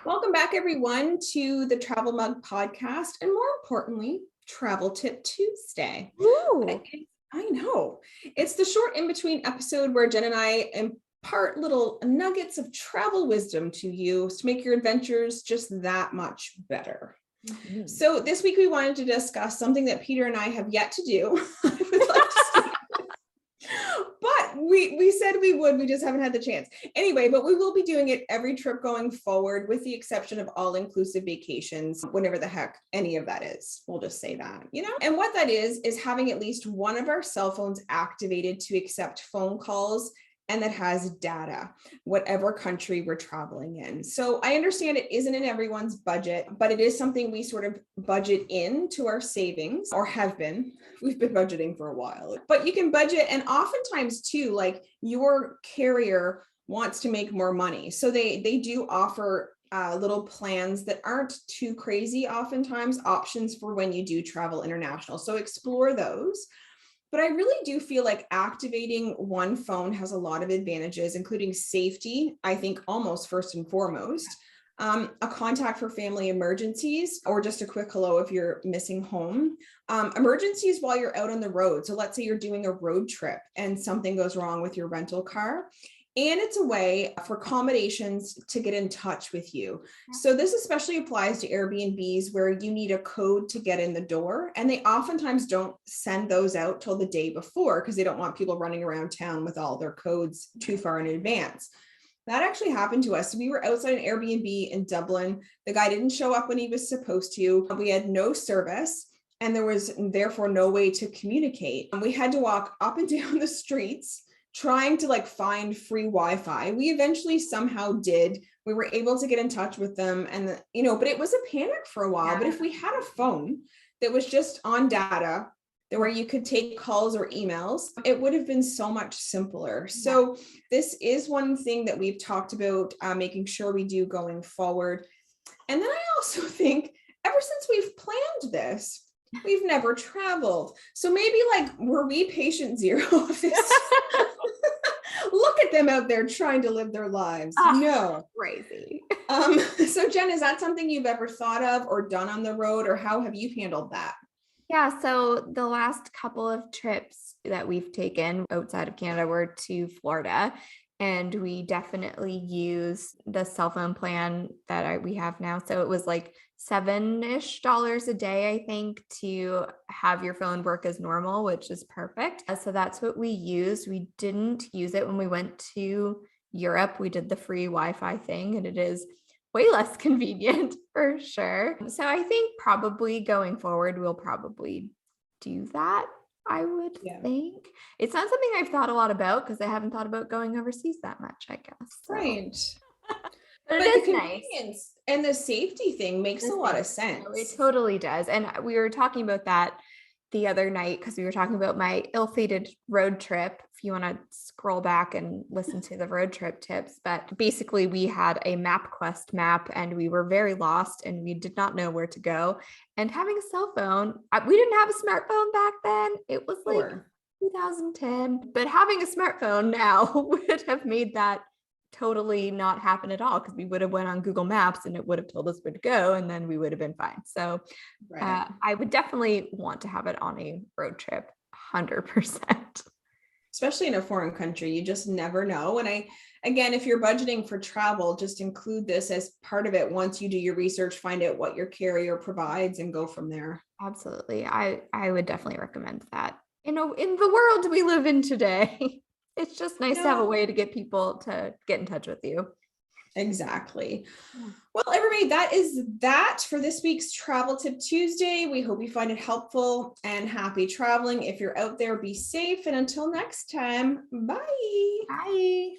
Welcome back, everyone, to the Travel Mug podcast, and more importantly, Travel Tip Tuesday. Ooh. I know. It's the short in-between episode where Jen and I impart little nuggets of travel wisdom to you to make your adventures just that much better. Mm-hmm. So this week we wanted to discuss something that Peter and I have yet to do. I would like to say but we said we would, we just haven't had the chance. Anyway, but we will be doing it every trip going forward, with the exception of all-inclusive vacations, whenever the heck any of that is. We'll just say that, And what that is having at least one of our cell phones activated to accept phone calls and that has data, whatever country we're traveling in. So I understand it isn't in everyone's budget, but it is something we sort of budget into our savings, or have been. We've been budgeting for a while, but you can budget. And oftentimes too, like, your carrier wants to make more money. So they do offer little plans that aren't too crazy, oftentimes options for when you do travel international. So explore those. But I really do feel like activating one phone has a lot of advantages, including safety, I think almost first and foremost, a contact for family emergencies, or just a quick hello if you're missing home, emergencies while you're out on the road. So let's say you're doing a road trip and something goes wrong with your rental car. And it's a way for accommodations to get in touch with you. So this especially applies to Airbnbs where you need a code to get in the door. And they oftentimes don't send those out till the day before because they don't want people running around town with all their codes too far in advance. That actually happened to us. We were outside an Airbnb in Dublin. The guy didn't show up when he was supposed to. We had no service, and there was therefore no way to communicate. And we had to walk up and down the streets trying to find free Wi-Fi. We eventually somehow did. We were able to get in touch with them, and but it was a panic for a while. Yeah. But if we had a phone that was just on data, where you could take calls or emails, it would have been so much simpler. So this is one thing that we've talked about, making sure we do going forward. And then I also think ever since we've planned this, we've never traveled. So maybe were we patient zero of this? Look at them out there trying to live their lives. No. Crazy. So Jen, is that something you've ever thought of or done on the road, or how have you handled that? Yeah, so the last couple of trips that we've taken outside of Canada were to Florida, and we definitely use the cell phone plan that we have now. So it was like $7-ish a day, I think, to have your phone work as normal, which is perfect. So that's what we used. We didn't use it when we went to Europe. We did the free Wi-Fi thing, and it is way less convenient for sure. So I think probably going forward, we'll probably do that. I would think. It's not something I've thought a lot about because I haven't thought about going overseas that much, I guess. So. Right. But it is the nice. Convenience and the safety thing makes a lot of sense. No, it totally does. And we were talking about that the other night because we were talking about my ill-fated road trip. If you want to scroll back and listen to the road trip tips, but basically we had a MapQuest map and we were very lost and we did not know where to go. And having a cell phone, we didn't have a smartphone back then. It was like 2010, but having a smartphone now would have made that totally not happen at all, because we would have went on Google Maps and it would have told us where to go and then we would have been fine. So I would definitely want to have it on a road trip, 100%. Especially in a foreign country, you just never know. And again, if you're budgeting for travel, just include this as part of it. Once you do your research, find out what your carrier provides and go from there. Absolutely. I would definitely recommend that. In the world we live in today. It's just nice to have a way to get people to get in touch with you. Exactly. Well, everybody, that is that for this week's Travel Tip Tuesday. We hope you find it helpful, and happy traveling. If you're out there, be safe. And until next time, bye. Bye.